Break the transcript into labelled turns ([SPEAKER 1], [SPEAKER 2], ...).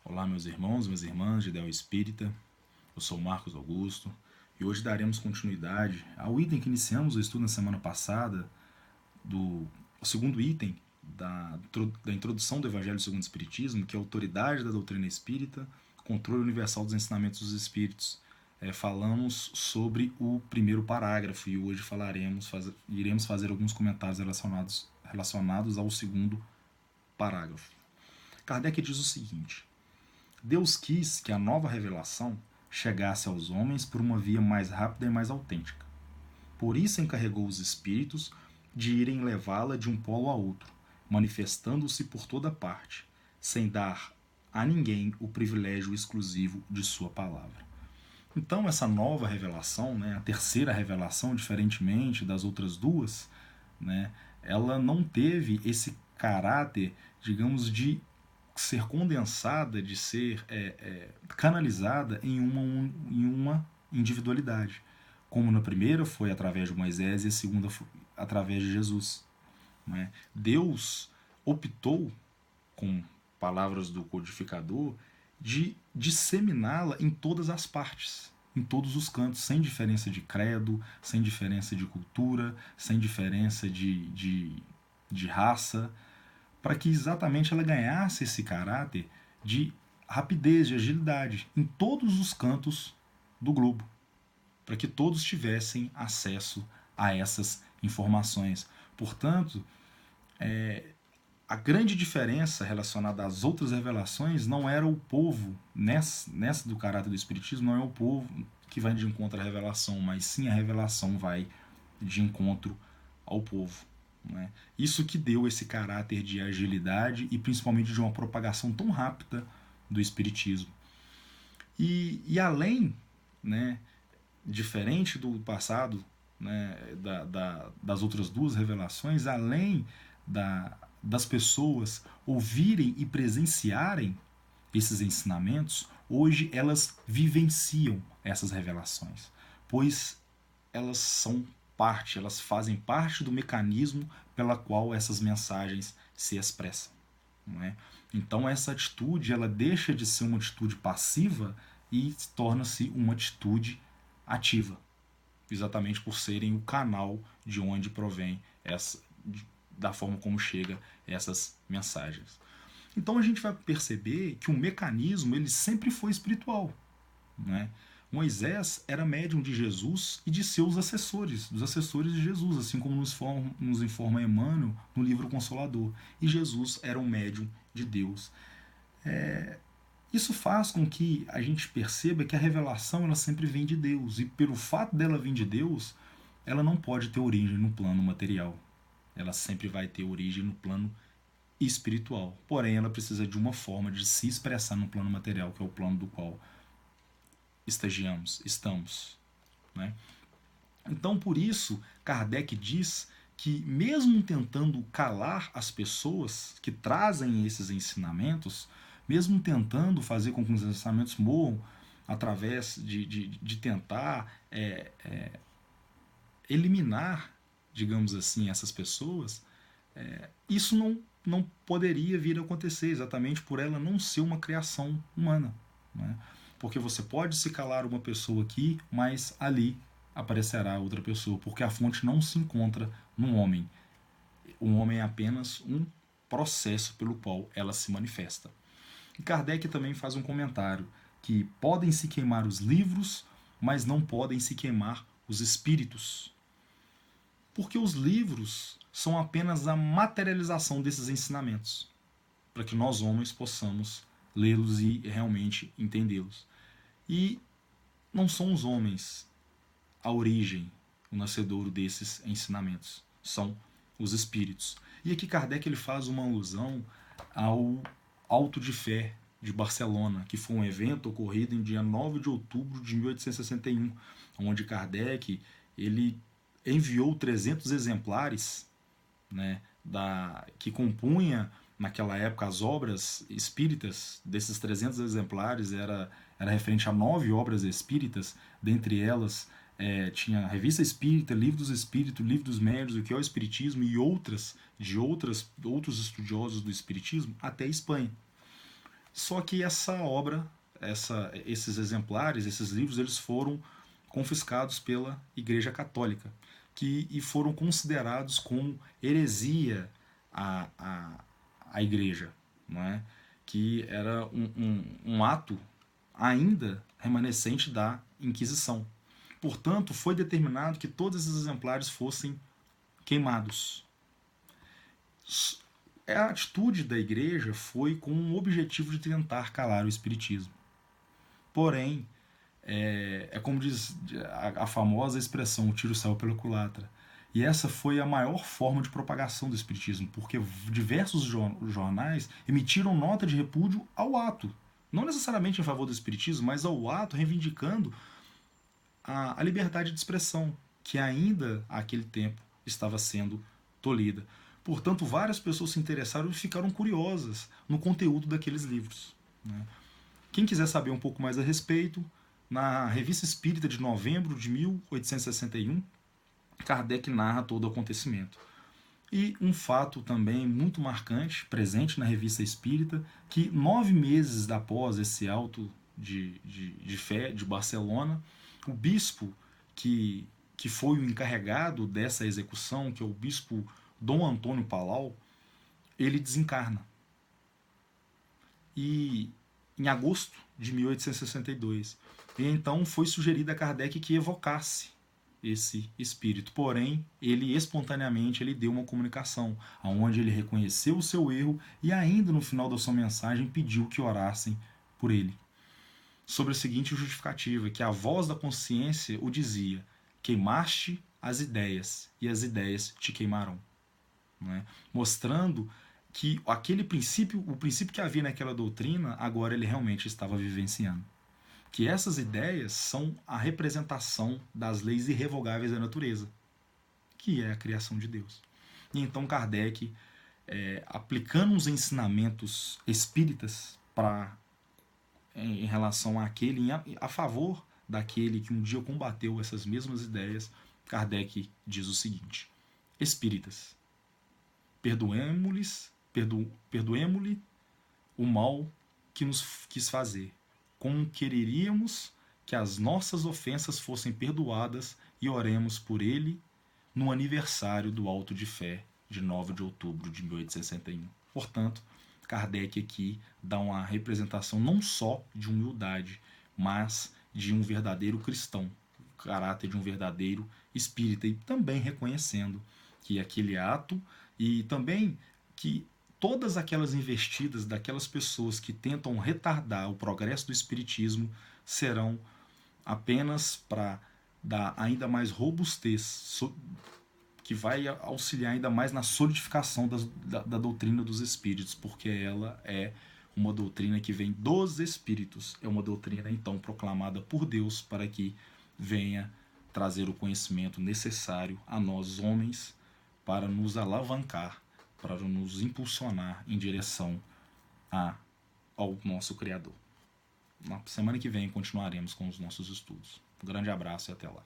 [SPEAKER 1] Olá, meus irmãos, minhas irmãs de Ideal Espírita. Eu sou Marcos Augusto e hoje daremos continuidade ao item que iniciamos o estudo na semana passada, o segundo item da introdução do Evangelho segundo o Espiritismo, que é a autoridade da doutrina espírita, controle universal dos ensinamentos dos espíritos. Falamos sobre o primeiro parágrafo e hoje iremos fazer alguns comentários relacionados ao segundo parágrafo. Kardec diz o seguinte: Deus quis que a nova revelação chegasse aos homens por uma via mais rápida e mais autêntica. Por isso encarregou os espíritos de irem levá-la de um polo a outro, manifestando-se por toda parte, sem dar a ninguém o privilégio exclusivo de sua palavra. Então essa nova revelação, a terceira revelação, diferentemente das outras duas, ela não teve esse caráter, digamos, de ser condensada, de ser canalizada em uma individualidade. Como na primeira foi através de Moisés e a segunda foi através de Jesus. Deus optou, com palavras do codificador, de disseminá-la em todas as partes, em todos os cantos, sem diferença de credo, sem diferença de cultura, sem diferença de raça, para que exatamente ela ganhasse esse caráter de rapidez, de agilidade em todos os cantos do globo, para que todos tivessem acesso a essas informações. Portanto, a grande diferença relacionada às outras revelações não era o povo, nessa do caráter do Espiritismo, não é o povo que vai de encontro à revelação, mas sim a revelação vai de encontro ao povo. Isso que deu esse caráter de agilidade e principalmente de uma propagação tão rápida do Espiritismo. E além, diferente do passado, das outras duas revelações, além das pessoas ouvirem e presenciarem esses ensinamentos, hoje elas vivenciam essas revelações, pois elas são parte, elas fazem parte do mecanismo pela qual essas mensagens se expressam. Então essa atitude ela deixa de ser uma atitude passiva e torna-se uma atitude ativa, exatamente por serem o canal de onde provém da forma como chega essas mensagens. Então a gente vai perceber que o mecanismo ele sempre foi espiritual. Moisés era médium de Jesus e de seus assessores, dos assessores de Jesus, assim como nos informa Emmanuel no livro Consolador. E Jesus era um médium de Deus. Isso faz com que a gente perceba que a revelação ela sempre vem de Deus. E pelo fato dela vir de Deus, ela não pode ter origem no plano material. Ela sempre vai ter origem no plano espiritual. Porém, ela precisa de uma forma de se expressar no plano material, que é o plano do qual estamos. Então, por isso, Kardec diz que, mesmo tentando calar as pessoas que trazem esses ensinamentos, mesmo tentando fazer com que os ensinamentos morram através de tentar eliminar, digamos assim, essas pessoas, isso não poderia vir a acontecer, exatamente por ela não ser uma criação humana. Porque você pode se calar uma pessoa aqui, mas ali aparecerá outra pessoa, porque a fonte não se encontra no homem. O homem é apenas um processo pelo qual ela se manifesta. E Kardec também faz um comentário que podem se queimar os livros, mas não podem se queimar os espíritos. Porque os livros são apenas a materialização desses ensinamentos, para que nós homens possamos lê-los e realmente entendê-los. E não são os homens a origem, o nascedouro desses ensinamentos, são os espíritos. E aqui Kardec ele faz uma alusão ao Auto de Fé de Barcelona, que foi um evento ocorrido em dia 9 de outubro de 1861, onde Kardec ele enviou 300 exemplares que compunha naquela época as obras espíritas. Desses 300 exemplares era referente a 9 obras espíritas, dentre elas tinha a Revista Espírita, Livro dos Espíritos, Livro dos Médiuns, o que é o Espiritismo e outros estudiosos do Espiritismo, até a Espanha. Só que essa obra, esses exemplares, esses livros, eles foram confiscados pela Igreja Católica, e foram considerados como heresia à Igreja, não é? Que era um ato ainda remanescente da Inquisição. Portanto, foi determinado que todos esses exemplares fossem queimados. A atitude da igreja foi com o objetivo de tentar calar o espiritismo. Porém, como diz a famosa expressão, o tiro saiu pela culatra. E essa foi a maior forma de propagação do espiritismo, porque diversos jornais emitiram nota de repúdio ao ato. Não necessariamente em favor do espiritismo, mas ao ato reivindicando a liberdade de expressão, que ainda àquele tempo estava sendo tolhida. Portanto, várias pessoas se interessaram e ficaram curiosas no conteúdo daqueles livros, né? Quem quiser saber um pouco mais a respeito, na Revista Espírita de novembro de 1861, Kardec narra todo o acontecimento. E um fato também muito marcante, presente na Revista Espírita, que 9 meses após esse auto de fé de Barcelona, o bispo que foi o encarregado dessa execução, que é o bispo Dom Antônio Palau, ele desencarna. E em agosto de 1862. E então foi sugerido a Kardec que evocasse esse espírito. Porém, ele espontaneamente ele deu uma comunicação, onde ele reconheceu o seu erro e ainda no final da sua mensagem pediu que orassem por ele. Sobre a seguinte justificativa, que a voz da consciência o dizia: queimaste as ideias e as ideias te queimarão. Né? Mostrando que aquele princípio, o princípio que havia naquela doutrina, agora ele realmente estava vivenciando. Que essas ideias são a representação das leis irrevogáveis da natureza, que é a criação de Deus. E então Kardec, aplicando os ensinamentos espíritas em relação àquele, a favor daquele que um dia combateu essas mesmas ideias, Kardec diz o seguinte: espíritas, perdoemo-lhe o mal que nos quis fazer, como quereríamos que as nossas ofensas fossem perdoadas, e oremos por ele no aniversário do Auto de Fé de 9 de outubro de 1861. Portanto, Kardec aqui dá uma representação não só de humildade, mas de um verdadeiro cristão, o caráter de um verdadeiro espírita, e também reconhecendo que aquele ato, e também que todas aquelas investidas daquelas pessoas que tentam retardar o progresso do espiritismo serão apenas para dar ainda mais robustez, que vai auxiliar ainda mais na solidificação da doutrina dos espíritos, porque ela é uma doutrina que vem dos espíritos, é uma doutrina então proclamada por Deus para que venha trazer o conhecimento necessário a nós homens para nos alavancar, para nos impulsionar em direção ao nosso Criador. Na semana que vem continuaremos com os nossos estudos. Um grande abraço e até lá.